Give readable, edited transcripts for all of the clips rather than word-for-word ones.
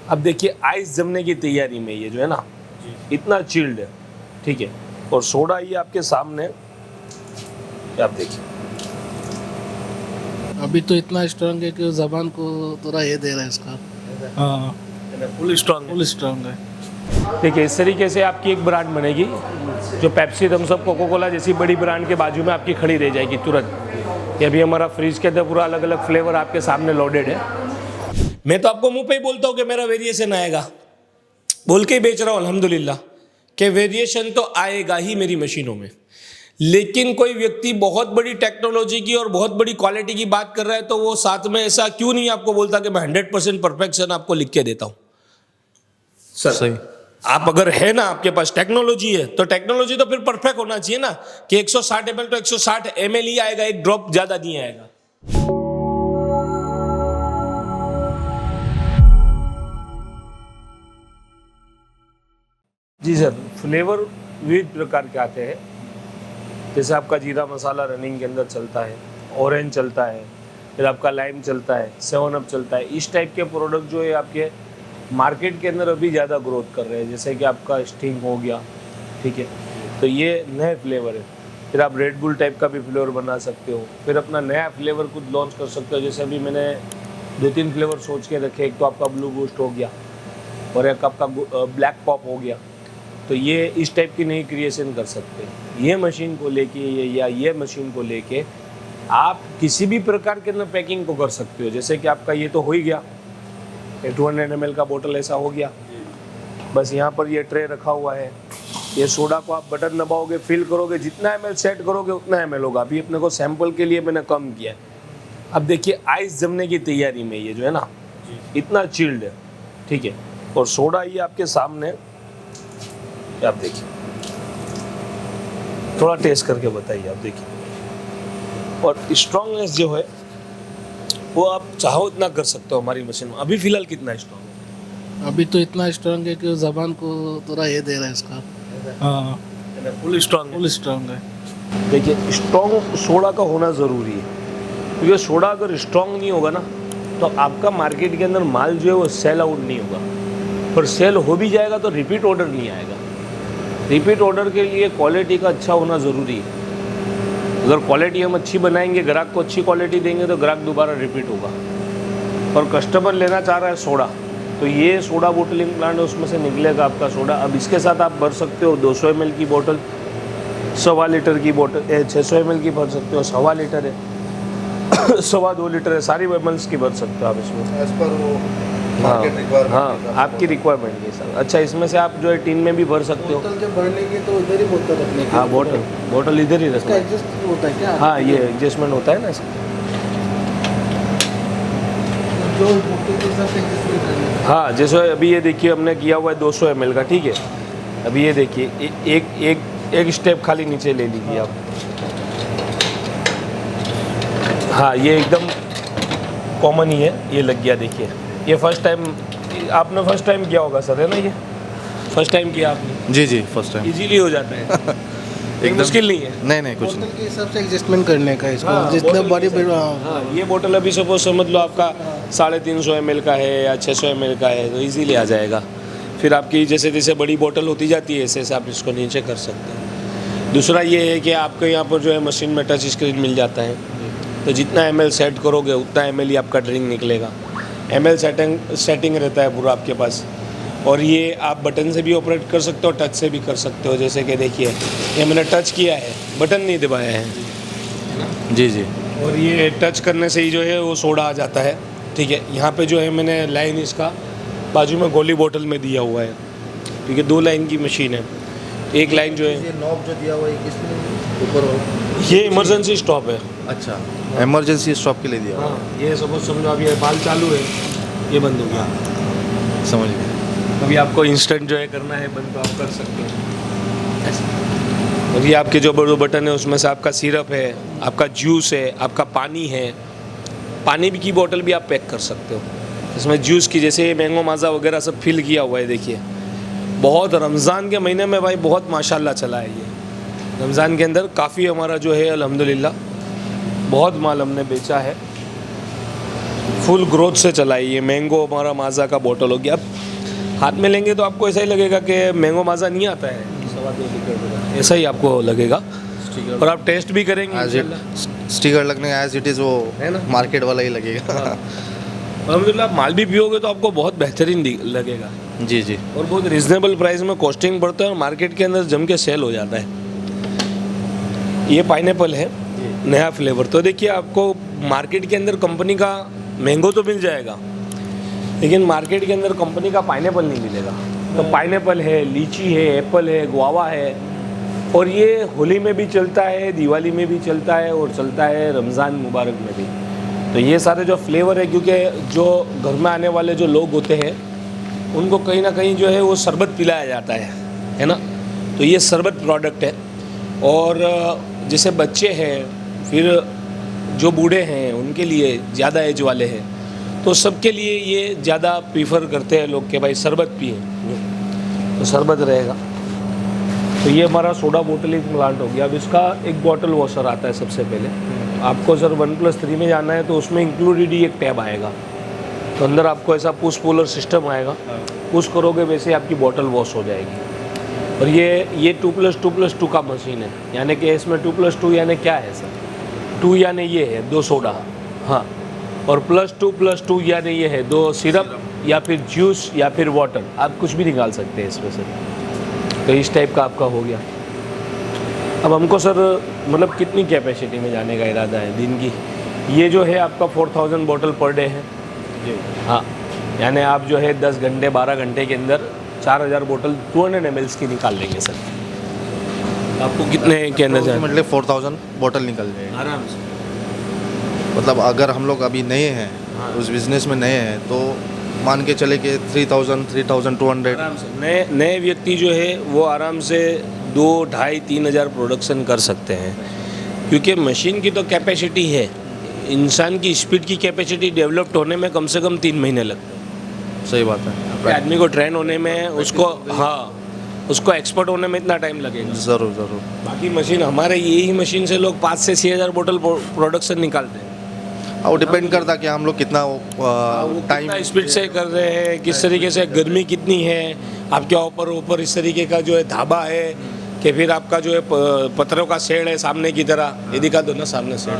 अब देखिए आइस जमने की तैयारी में ये जो है ना इतना चिल्ड है, ठीक है। और सोडा ये आपके सामने, आप देखिए अभी तो इतना स्ट्रांग है कि जबान को थोड़ा ये दे रहा है इसका। हाँ, फुल स्ट्रॉन्ग। फुल स्ट्रांग है। देखिए इस तरीके से आपकी एक ब्रांड बनेगी जो Pepsi, Thums Up, Coca Cola जैसी बड़ी ब्रांड के बाजू में आपकी खड़ी रह जाएगी तुरंत। ये अभी हमारा फ्रिज के अंदर पूरा अलग अलग फ्लेवर आपके सामने लोडेड है। मैं तो आपको मुंह पे ही बोलता हूँ कि मेरा वेरिएशन आएगा, बोल के ही बेच रहा हूँ अल्हम्दुलिल्लाह कि वेरिएशन तो आएगा ही मेरी मशीनों में। लेकिन कोई व्यक्ति बहुत बड़ी टेक्नोलॉजी की और बहुत बड़ी क्वालिटी की बात कर रहा है तो वो साथ में ऐसा क्यों नहीं आपको बोलता कि मैं 100% परफेक्शन आपको लिख के देता हूँ। सर सही। आप अगर है ना, आपके पास टेक्नोलॉजी है तो टेक्नोलॉजी तो फिर परफेक्ट होना चाहिए ना कि 160 ml तो 160 ml ही आएगा, एक ड्रॉप ज्यादा नहीं आएगा। जी सर, फ्लेवर विविध प्रकार के आते हैं। जैसे आपका जीरा मसाला रनिंग के अंदर चलता है, ऑरेंज चलता है, फिर आपका लाइम चलता है, 7 अप चलता है। इस टाइप के प्रोडक्ट जो है आपके मार्केट के अंदर अभी ज़्यादा ग्रोथ कर रहे हैं। जैसे कि आपका स्टिंग हो गया, ठीक है, तो ये नए फ्लेवर है। फिर आप रेड बुल टाइप का भी फ्लेवर बना सकते हो, फिर अपना नया फ्लेवर खुद लॉन्च कर सकते हो। जैसे अभी मैंने 2-3 फ्लेवर सोच के रखे, एक तो आपका ब्लू बूस्ट हो गया और एक आपका ब्लैक पॉप हो गया। तो ये इस टाइप की नई क्रिएशन कर सकते हैं। ये मशीन को लेके या ये मशीन को लेके आप किसी भी प्रकार के अंदर पैकिंग को कर सकते हो। जैसे कि आपका ये तो हो ही गया, 200 ml का बोतल ऐसा हो गया। बस यहाँ पर ये ट्रे रखा हुआ है, ये सोडा को आप बटन दबाओगे, फिल करोगे, जितना ml सेट करोगे उतना ml होगा। अभी अपने को सैंपल के लिए मैंने कम किया है। अब देखिए आइस जमने की तैयारी में ये जो है ना इतना चिल्ड है, ठीक है। और सोडा ये आपके सामने, आप देखिए, थोड़ा टेस्ट करके बताइए, आप देखिए। और स्ट्रॉन्गनेस जो है वो आप चाहो इतना कर सकते हो हमारी मशीन में। अभी फिलहाल कितना स्ट्रॉन्ग है? अभी तो इतना स्ट्रांग है कि जबान को थोड़ा ये दे रहा है इसका। हाँ, फुल स्ट्रॉन्ग। फुल स्ट्रांग है। देखिए स्ट्रॉन्ग सोडा का होना ज़रूरी है, क्योंकि सोडा अगर स्ट्रॉन्ग नहीं होगा ना तो आपका मार्केट के अंदर माल जो है वो सेल आउट नहीं होगा। पर सेल हो भी जाएगा तो रिपीट ऑर्डर नहीं आएगा। रिपीट ऑर्डर के लिए क्वालिटी का अच्छा होना ज़रूरी है। अगर क्वालिटी हम अच्छी बनाएंगे, ग्राहक को अच्छी क्वालिटी देंगे तो ग्राहक दोबारा रिपीट होगा। और कस्टमर लेना चाह रहा है सोडा, तो ये सोडा बोटलिंग प्लांट है, उसमें से निकलेगा आपका सोडा। अब इसके साथ आप भर सकते हो 200 ml की बोतल, 1.25 लीटर की बोतल, 600 ml की भर सकते हो, 1.25 लीटर है, 2.25 लीटर है, सारी ml की भर सकते हो आप इसमें। एज पर वो मार्केट रिक्वायरमेंट। हाँ, आपकी रिक्वायरमेंट के साथ। अच्छा, इसमें से आप जो है टीन में भी भर सकते हो। बोतल जब भरने की तो इधर ही बोतल रखने की। हाँ, बोतल इधर ही इसका रखना। एडजस्ट होता है क्या? हाँ, ये एडजस्टमेंट होता है ना इसका। जो बोतल के हिसाब से एडजस्टमेंट करने का। हाँ, जैसे अभी ये देखिए हमने किया हुआ है 200 ml का, ठीक है। अभी ये देखिए एक स्टेप खाली नीचे ले लीजिए आप। हाँ, ये एकदम कॉमन ही है, ये लग गया। देखिए ये फर्स्ट टाइम, आपने फर्स्ट टाइम किया होगा सर, है ना? ये फर्स्ट टाइम किया आपने? जी जी, फर्स्ट टाइम। इजीली हो जाता है। एकदम मुश्किल नहीं है। नहीं कुछ बोतल नहीं। के हिसाब से एडजस्टमेंट करने का इसको। हाँ, जितना बोतल बड़ी के साथ। हाँ, ये बोतल अभी सपोज समझ लो आपका 350 ml का है या 600 ml का है, तो इजीली आ जाएगा। फिर आपकी जैसे जैसे बड़ी बोतल होती जाती है ऐसे ऐसे आप इसको नीचे कर सकते हैं। दूसरा ये है कि आपको यहाँ पर जो है मशीन में टच स्क्रीन मिल जाता है, तो जितना ml सेट करोगे उतना ml ही आपका ड्रिंक निकलेगा। ml सेटिंग रहता है पूरा आपके पास। और ये आप बटन से भी ऑपरेट कर सकते हो, टच से भी कर सकते हो। जैसे कि देखिए ये मैंने टच किया है, बटन नहीं दबाया है। जी जी। और ये टच करने से ही जो है वो सोडा आ जाता है, ठीक है। यहाँ पे जो है मैंने लाइन इसका बाजू में गोली बोतल में दिया हुआ है, क्योंकि 2 लाइन की मशीन है। एक लाइन जो है ये नॉब जो दिया हुआ है किसने ऊपर हो? ये इमरजेंसी स्टॉप है। अच्छा, इमरजेंसी स्टॉप के लिए दिया हुआ है। हाँ, ये सपोज समझो अभी ये बाल चालू है, ये बंद हो गया, समझ गए। अभी आपको इंस्टेंट जो है करना है बंद, तो आप कर सकते हो। और ये आपके जो बड़े बटन है उसमें से आपका सिरप है, आपका जूस है, आपका पानी है। पानी की बोतल भी आप पैक कर सकते हो इसमें जूस की, जैसे मैंगो माज़ा वगैरह सब फिल किया हुआ है। देखिए बहुत रमज़ान के महीने में भाई बहुत माशाल्लाह चला है ये। रमज़ान के अंदर काफ़ी हमारा जो है अल्हम्दुलिल्लाह बहुत माल हमने बेचा है। फुल ग्रोथ से चला है। ये मैंगो हमारा माजा का बोतल हो गया। अब हाथ में लेंगे तो आपको ऐसा ही लगेगा कि मैंगो माजा नहीं आता है, ऐसा ही आपको लगेगा। और आप टेस्ट भी करेंगे एज इंशाल्लाह। इट स्टिकर लगने एज इट इज़ वो है ना? मार्केट वाला ही लगेगा। अलहमदिल्ला आप माल भी पियोगे तो आपको बहुत बेहतरीन लगेगा जी जी। और बहुत रिजनेबल प्राइस में कॉस्टिंग पड़ता है और मार्केट के अंदर जम के सेल हो जाता है। ये पाइनएप्पल है, नया फ्लेवर। तो देखिए आपको मार्केट के अंदर कंपनी का मैंगो तो मिल जाएगा, लेकिन मार्केट के अंदर कंपनी का पाइनएप्पल नहीं मिलेगा। तो पाइनएप्पल है, लीची है, एप्पल है, गुआवा है, और ये होली में भी चलता है, दिवाली में भी चलता है और चलता है रमज़ान मुबारक में भी। तो ये सारे जो फ्लेवर है, क्योंकि जो घर में आने वाले जो लोग होते हैं उनको कहीं ना कहीं जो है वो शरबत पिलाया जाता है ना। तो ये शरबत प्रोडक्ट है। और जैसे बच्चे हैं, फिर जो बूढ़े हैं, उनके लिए ज़्यादा एज वाले हैं, तो सबके लिए ये ज़्यादा प्रीफर करते हैं लोग कि भाई शरबत पिए, तो शरबत रहेगा। तो ये हमारा सोडा बोटलिंग प्लांट हो गया। अब इसका एक बॉटल वॉशर आता है। सबसे पहले आपको सर 1+3 में जाना है तो उसमें इंक्लूडेड ही एक टैब आएगा। तो अंदर आपको ऐसा पुश पुलर सिस्टम आएगा, पुश करोगे वैसे आपकी बॉटल वॉश हो जाएगी। और ये 2+2+2 का मशीन है, यानी कि इसमें 2+2 यानी क्या है सर? 2 यानी ये है 2 सोडा, हाँ, और +2+2 यानी ये है 2 सिरप या फिर जूस या फिर वाटर, आप कुछ भी निकाल सकते हैं इसमें से। तो इस टाइप का आपका हो गया। अब हमको सर मतलब कितनी कैपेसिटी में जाने का इरादा है दिन की? ये जो है आपका 4000 बोतल पर डे है। हाँ, यानी आप जो है 10 घंटे 12 घंटे के अंदर 4000 बोतल 200 ml की निकाल लेंगे सर। आपको कितने के अंदर जाए? मतलब 4000 बोतल निकल जाएगी आराम से। मतलब अगर हम लोग अभी नए हैं, उस बिजनेस में नए हैं, तो मान के चले कि 3000 3200 आराम से नए व्यक्ति जो है वो आराम से 2 ढाई 3,000 प्रोडक्शन कर सकते हैं, क्योंकि मशीन की तो कैपेसिटी है। इंसान की स्पीड की कैपेसिटी डेवलप्ड होने में कम से कम 3 महीने लगते हैं। सही बात है। आदमी को ट्रेन होने में, उसको हाँ उसको एक्सपर्ट होने में इतना टाइम लगेगा। ज़रूर ज़रूर। बाकी मशीन हमारे यही मशीन से लोग 5 से 6,000 बोतल प्रोडक्शन निकालते हैं। हाँ, वो डिपेंड करता है कि हम लोग कितना टाइम कितना स्पीड से कर रहे हैं, किस तरीके से, गर्मी कितनी है आपके ऊपर इस तरीके का जो है धाबा है कि फिर आपका जो है पत्थरों का शेड है सामने की तरह। ये दिखा दो ना सामने शेड।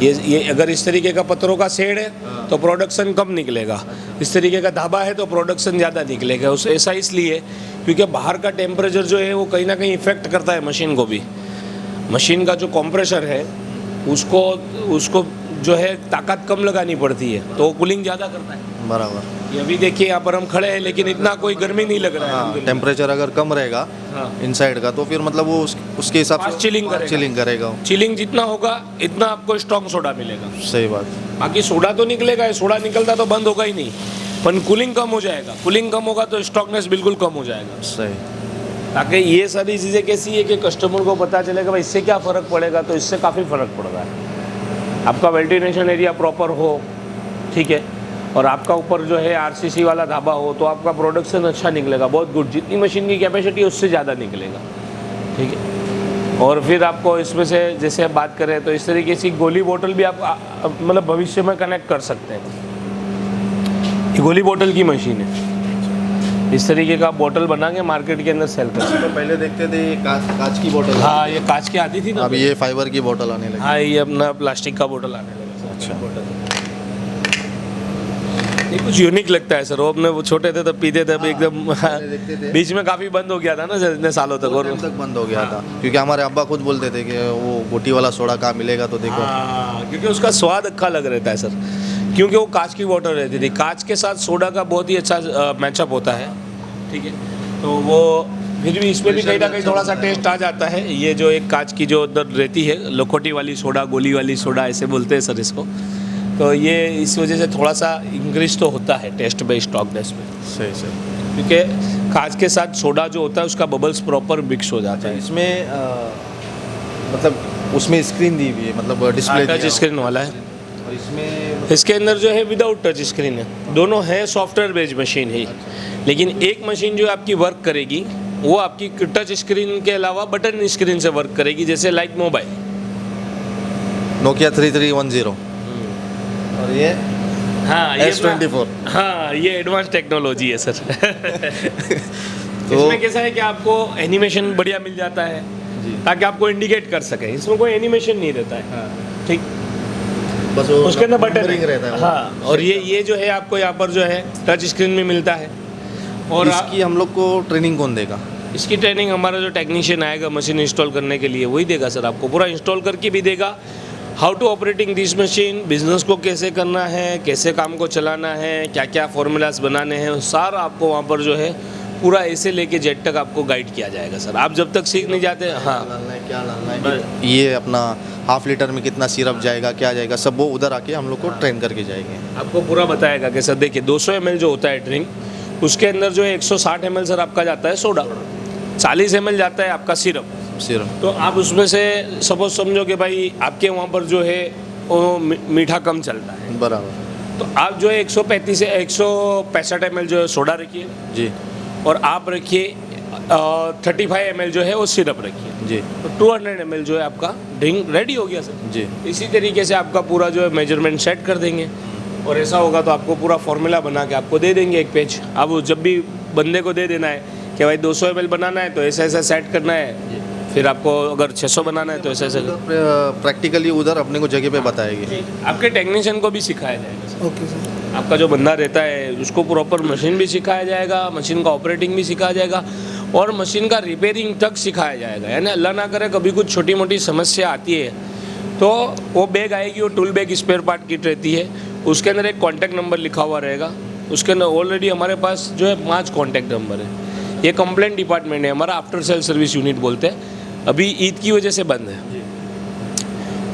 ये अगर इस तरीके का पत्थरों का शेड है तो प्रोडक्शन कम निकलेगा, इस तरीके का धाबा है तो प्रोडक्शन ज़्यादा निकलेगा। उस ऐसा इसलिए क्योंकि बाहर का टेम्परेचर जो है वो कहीं ना कहीं इफेक्ट करता है मशीन को भी। मशीन का जो कंप्रेसर है उसको जो है ताकत कम लगानी पड़ती है, तो वो कूलिंग ज़्यादा करता है। बराबर। ये अभी देखिए यहाँ पर हम खड़े हैं, लेकिन इतना कोई गर्मी नहीं लग रहा है। हाँ, टेम्परेचर अगर कम रहेगा इनसाइड का, तो फिर मतलब वो उसके हिसाब से चिलिंग करेगा। चिलिंग जितना होगा इतना आपको स्ट्रॉन्ग सोडा मिलेगा। सही बात। बाकी सोडा तो निकलेगा, सोडा निकलता तो बंद होगा ही नहीं, पर कूलिंग कम हो जाएगा। कूलिंग कम होगा तो स्ट्रॉन्गनेस बिल्कुल कम हो जाएगा। सही। ताकि ये सारी चीज़ें कैसी है कि कस्टमर को पता चलेगा भाई इससे क्या फ़र्क पड़ेगा, तो इससे काफ़ी फ़र्क पड़ रहा है। आपका वेंटिलेशन एरिया प्रॉपर हो, ठीक है, और आपका ऊपर जो है आरसीसी वाला ढाबा हो, तो आपका प्रोडक्शन अच्छा निकलेगा, बहुत गुड। जितनी मशीन की कैपेसिटी है उससे ज़्यादा निकलेगा, ठीक है। और फिर आपको इसमें से जैसे आप बात करें तो इस तरीके से गोली बोतल भी आप मतलब भविष्य में कनेक्ट कर सकते हैं। ये गोली बोतल की मशीन है, इस तरीके का बोतल बना के मार्केट के अंदर सेल कर सकते हैं। पहले देखते थे कांच की बोतल। हाँ, ये कांच की आती थी ना, अभी ये फाइबर की बोतल आने लगी। हाँ, ये अपना प्लास्टिक का बोतल आने लगा। अच्छा। ये कुछ यूनिक लगता है सर। वो अपने वो छोटे थे तब पीते थे, अभी एकदम देखते थे। बीच में काफ़ी बंद हो गया था ना सर, इतने सालों तक। और तक बंद हो गया था, क्योंकि हमारे अब्बा खुद बोलते थे कि वो गोटी वाला सोडा कहाँ मिलेगा, तो देखो। हाँ, क्योंकि उसका स्वाद अच्छा लग रहता है सर, क्योंकि वो कांच की बोतल रहती थी। कांच के साथ सोडा का बहुत ही अच्छा मैचअप होता है, ठीक है। तो वो फिर भी इसमें भी कहीं ना कहीं थोड़ा सा टेस्ट आ जाता है। ये जो एक कांच की जो उधर रहती है, लखोटी वाली सोडा, गोली वाली सोडा ऐसे बोलते हैं सर इसको, तो ये इस वजह से थोड़ा सा इंक्रीज तो होता है टेस्ट में, स्टॉकनेस में। सही सही। क्योंकि कांच के साथ सोडा जो होता है उसका बबल्स प्रॉपर मिक्स हो जाता है। इसमें मतलब उसमें स्क्रीन दी हुई है, मतलब डिस्प्ले टच स्क्रीन वाला है। और इसमें इसके अंदर जो है विदाउट टच स्क्रीन है, दोनों है सॉफ्टवेयर बेस्ड मशीन है। लेकिन एक मशीन जो आपकी वर्क करेगी वो आपकी टच स्क्रीन के अलावा बटन स्क्रीन से वर्क करेगी, जैसे लाइक मोबाइल नोकिया 3310। और ये हाँ ये S24। हाँ ये एडवांस टेक्नोलॉजी है सर। तो इसमें कैसा है कि आपको एनिमेशन बढ़िया मिल जाता है ताकि आपको इंडिकेट कर सके। इसमें कोई एनिमेशन नहीं रहता है, ठीक। बस वो उसके अंदर बटन numbering रहता है वो। हाँ, और ये जो है आपको यहाँ पर जो है टच स्क्रीन में मिलता है। और इसकी हम लोग को ट्रेनिंग कौन देगा? इसकी ट्रेनिंग हमारा जो टेक्नीशियन आएगा मशीन इंस्टॉल करने के लिए वही देगा सर, आपको पूरा इंस्टॉल करके भी देगा। How to operating this machine, business को कैसे करना है, कैसे काम को चलाना है, क्या क्या फॉर्मूलाज बनाने हैं, सारा आपको वहाँ पर जो है पूरा ऐसे लेके जेड तक आपको गाइड किया जाएगा सर। आप जब तक सीख नहीं जाते, हाँ क्या डालना है, ये अपना हाफ लीटर में कितना सिरप जाएगा, क्या जाएगा, सब वो उधर आके हम लोग को ट्रेन करके जाएंगे। आपको पूरा बताएगा कि सर देखिए 200 ml जो होता है ड्रिंक, उसके अंदर जो है 160 ml सर आपका जाता है सोडा, 40 ml जाता है आपका सिरप। तो आप उसमें से सपोज समझो कि भाई आपके वहाँ पर जो है वो मीठा कम चलता है, बराबर। तो आप जो है 135 से 165 ml जो है सोडा रखिए जी और आप रखिए 35 ml जो है वो सिरप रखिए जी तो 200 ml जो है आपका ड्रिंक रेडी हो गया सर। जी। इसी तरीके से आपका पूरा जो है मेजरमेंट सेट कर देंगे और ऐसा होगा तो आपको पूरा फॉर्मूला बना के आपको दे देंगे एक पेज। अब जब भी बंदे को दे देना है कि भाई 200 ml बनाना है तो ऐसा ऐसा सेट करना है, फिर आपको अगर 600 बनाना है तो ऐसा ऐसा प्रैक्टिकली उधर अपने को जगह पे बताएगी। आपके टेक्नीशियन को भी सिखाया जाएगा सर। Okay sir. आपका जो बंदा रहता है उसको प्रॉपर मशीन भी सिखाया जाएगा, मशीन का ऑपरेटिंग भी सिखाया जाएगा और मशीन का रिपेयरिंग तक सिखाया जाएगा। यानी अल्लाह ना करे कभी कुछ छोटी मोटी समस्या आती है तो वो बैग आएगी, वो tool bag spare part kit रहती है, उसके अंदर एक कॉन्टैक्ट नंबर लिखा हुआ रहेगा। उसके अंदर ऑलरेडी हमारे पास जो है 5 कॉन्टैक्ट नंबर है। ये कंप्लेंट डिपार्टमेंट है हमारा, आफ्टर सेल सर्विस यूनिट बोलते हैं। अभी ईद की वजह से बंद है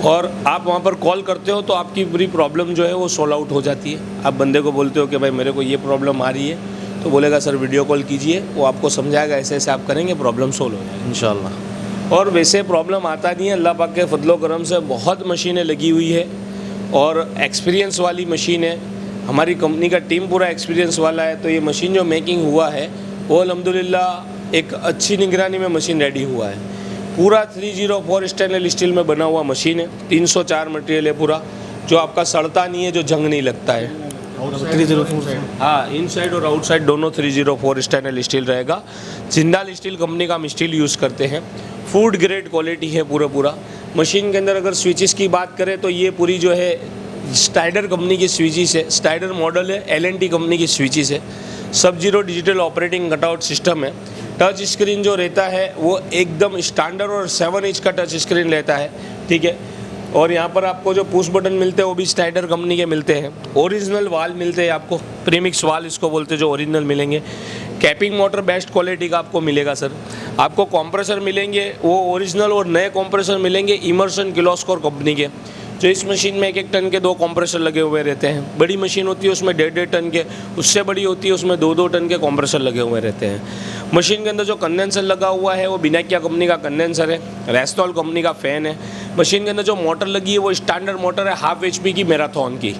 और आप वहाँ पर कॉल करते हो तो आपकी पूरी प्रॉब्लम जो है वो सॉल्व आउट हो जाती है। आप बंदे को बोलते हो कि भाई मेरे को ये प्रॉब्लम आ रही है तो बोलेगा सर वीडियो कॉल कीजिए, वो आपको समझाएगा, ऐसे ऐसे आप करेंगे प्रॉब्लम सॉल्व हो जाएगी इंशाल्लाह। और वैसे प्रॉब्लम आता नहीं है, अल्लाह पाक के फजलो करम से बहुत मशीनें लगी हुई है और एक्सपीरियंस वाली मशीन है। हमारी कंपनी का टीम पूरा एक्सपीरियंस वाला है। तो ये मशीन जो मेकिंग हुआ है वो अल्हम्दुलिल्लाह एक अच्छी निगरानी में मशीन रेडी हुआ है। पूरा 304 स्टेनलेस स्टील में बना हुआ मशीन है, 304 मटेरियल है पूरा, जो आपका सड़ता नहीं है, जो जंग नहीं लगता है। 304 हाँ, इनसाइड और आउटसाइड दोनों 304 स्टेनलेस स्टील रहेगा। जिंदाल स्टील कंपनी का हम स्टील यूज़ करते हैं, फूड ग्रेड क्वालिटी है पूरा। मशीन के अंदर अगर स्विचेस की बात करें तो ये पूरी जो है स्टाइडर कंपनी की स्विचेस है, स्टाइडर मॉडल है, L&T कंपनी की स्विचेस है, सब zero digital operating cutout system है। टच स्क्रीन जो रहता है वो एकदम स्टैंडर्ड और 7 इंच का टच स्क्रीन रहता है, ठीक है। और यहाँ पर आपको जो पुश बटन मिलते हैं वो भी स्टाइडर कंपनी के मिलते हैं। ओरिजिनल वाल मिलते हैं आपको, प्रीमिक्स वाल इसको बोलते हैं, जो ओरिजिनल मिलेंगे। कैपिंग मोटर बेस्ट क्वालिटी का आपको मिलेगा सर। आपको कंप्रेसर मिलेंगे वो ओरिजिनल और नए कंप्रेसर मिलेंगे इमर्सन किर्लोस्कर कंपनी के, जो इस मशीन में 1-1 टन के 2 कंप्रेसर लगे हुए रहते हैं। बड़ी मशीन होती है उसमें 1.5 टन के, उससे बड़ी होती है उसमें 2-2 टन के कंप्रेसर लगे हुए रहते हैं। मशीन के अंदर जो कंडेंसर लगा हुआ है वो बिनाकिया कंपनी का कंडेंसर है, रेस्टॉल कंपनी का फ़ैन है। मशीन के अंदर जो मोटर लगी है वो स्टैंडर्ड मोटर है, 1/2 HP की मैराथन की,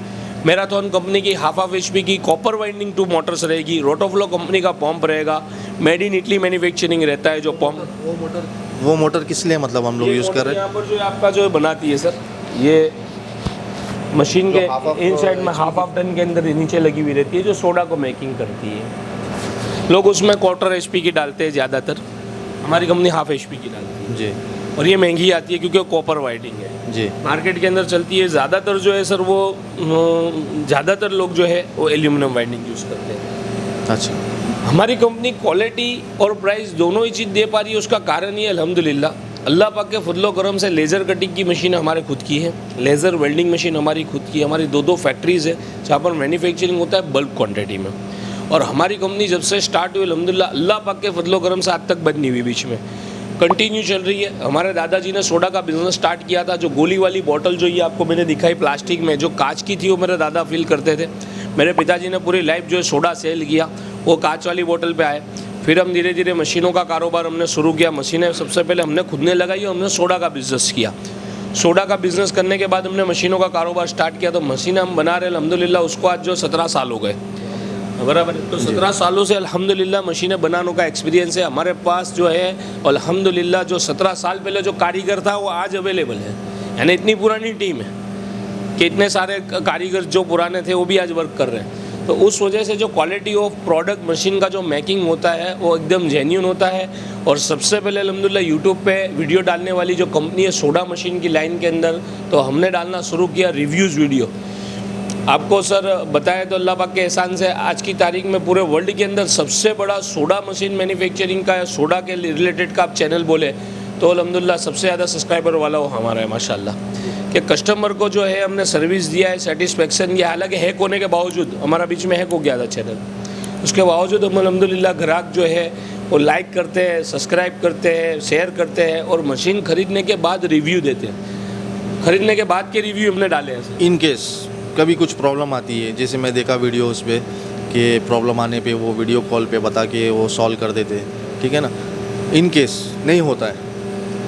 मैराथन कंपनी की 1/2 HP की कॉपर वाइंडिंग 2 मोटर्स रहेगी। रोटोफ्लो कंपनी का पंप रहेगा, मेड इन इटली मैन्युफैक्चरिंग रहता है जो पंप। वो मोटर किस लिए मतलब हम लोग यूज़ कर रहे हैं? यहाँ पर जो आपका जो बनाती है सर, ये मशीन के इनसाइड में 1/2 टन के अंदर नीचे लगी हुई रहती है, जो सोडा को मेकिंग करती है। लोग उसमें 1/4 HP की डालते हैं ज़्यादातर, हमारी कंपनी 1/2 HP की डालती है जी। और ये महंगी आती है क्योंकि वो कॉपर वाइंडिंग है, जी। मार्केट के अंदर चलती है। ज़्यादातर जो है सर वो ज़्यादातर लोग जो है वो एल्यूमिनियम वाइंडिंग यूज़ करते हैं। अच्छा। हमारी कंपनी क्वालिटी और प्राइस दोनों ही चीज़ दे पा रही है, उसका कारण ये अल्हम्दुलिल्लाह अल्लाह पाक के फजलो करम से लेज़र कटिंग की मशीन हमारे खुद की है, लेज़र वेल्डिंग मशीन हमारी खुद की है। हमारी 2 फैक्ट्रीज़ है जहाँ पर मैन्युफैक्चरिंग होता है बल्क क्वांटिटी में। और हमारी कंपनी जब से स्टार्ट हुई अल्हम्दुलिल्लाह अल्लाह पाक के फजलो करम से आज तक बंद नहीं हुई, बीच में कंटिन्यू चल रही है। हमारे दादाजी ने सोडा का बिजनेस स्टार्ट किया था। जो गोली वाली बोतल जो ये आपको मैंने दिखाई प्लास्टिक में, जो कांच की थी, वो मेरे दादा फिल करते थे। मेरे पिताजी ने पूरी लाइफ जो है सोडा सेल किया, वो कांच वाली बोतल पे आए। फिर हम धीरे धीरे मशीनों का कारोबार हमने शुरू किया। मशीनें सबसे पहले हमने खुद ने लगाई और हमने सोडा का बिज़नेस किया। सोडा का बिज़नेस करने के बाद हमने मशीनों का कारोबार स्टार्ट किया। तो मशीनें हम बना रहे अल्हम्दुलिल्लाह, उसको आज जो 17 साल हो गए, बराबर। तो 17 सालों से अल्हम्दुलिल्लाह मशीनें बनाने का एक्सपीरियंस है हमारे पास जो है। अल्हम्दुलिल्लाह जो 17 साल पहले जो कारीगर था वो आज अवेलेबल है, यानी इतनी पुरानी टीम है। कि इतने सारे कारीगर जो पुराने थे वो भी आज वर्क कर रहे हैं। तो उस वजह से जो क्वालिटी ऑफ प्रोडक्ट मशीन का जो मेकिंग होता है वो एकदम जेन्युइन होता है। और सबसे पहले अल्हम्दुलिल्लाह यूट्यूब पे वीडियो डालने वाली जो कंपनी है सोडा मशीन की लाइन के अंदर, तो हमने डालना शुरू किया रिव्यूज़ वीडियो। आपको सर बताया तो अल्लाह पाक के एहसान से आज की तारीख में पूरे वर्ल्ड के अंदर सबसे बड़ा सोडा मशीन मैन्युफैक्चरिंग का या सोडा के रिलेटेड का आप चैनल बोले तो अल्हम्दुलिल्लाह सबसे ज़्यादा सब्सक्राइबर वाला वो हमारा है माशाल्लाह। कि कस्टमर को जो है हमने सर्विस दिया है, सेटिस्फेक्शन दिया। हालांकि हैक होने के बावजूद, हमारा बीच में हैक हो गया था चैनल, उसके बावजूद हम अल्हम्दुलिल्लाह ग्राहक जो है वो लाइक करते हैं, सब्सक्राइब करते हैं, शेयर करते हैं और मशीन खरीदने के बाद रिव्यू देते हैं। खरीदने के बाद के रिव्यू हमने डाले हैं। इन केस कभी कुछ प्रॉब्लम आती है, जैसे मैं देखा वीडियोस पे कि प्रॉब्लम आने पे वो वीडियो कॉल पे बता के वो सॉल्व कर देते हैं, ठीक है ना। इन केस नहीं होता है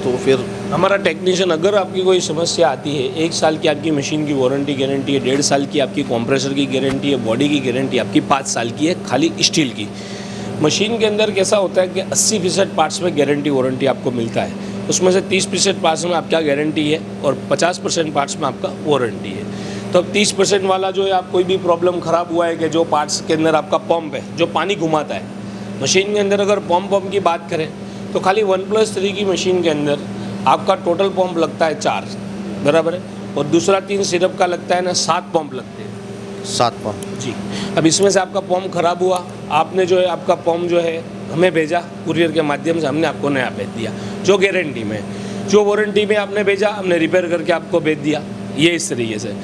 तो फिर हमारा टेक्नीशियन, अगर आपकी कोई समस्या आती है, 1 साल की आपकी मशीन की वारंटी गारंटी है, 1.5 साल की आपकी कंप्रेसर की गारंटी है, बॉडी की गारंटी आपकी 5 साल की है खाली स्टील की। मशीन के अंदर कैसा होता है कि 80% पार्ट्स में गारंटी वारंटी आपको मिलता है, उसमें से 30% पार्ट्स में आपका गारंटी है और 50% पार्ट्स में आपका वारंटी है। तो अब 30% वाला जो है, आप कोई भी प्रॉब्लम ख़राब हुआ है कि जो पार्ट्स के अंदर आपका पंप है जो पानी घुमाता है मशीन के अंदर, अगर पंप की बात करें तो खाली 1+3 की मशीन के अंदर आपका टोटल पंप लगता है 4, बराबर है, और दूसरा 3 सिरप का लगता है ना 7 पंप लगते हैं। 7 पंप जी। अब इसमें से आपका पंप ख़राब हुआ, आपने जो है आपका पंप जो है हमें भेजा कुरियर के माध्यम से, हमने आपको नया भेज दिया जो गारंटी में, जो वारंटी में आपने भेजा हमने रिपेयर करके आपको भेज दिया। ये इस तरीके से।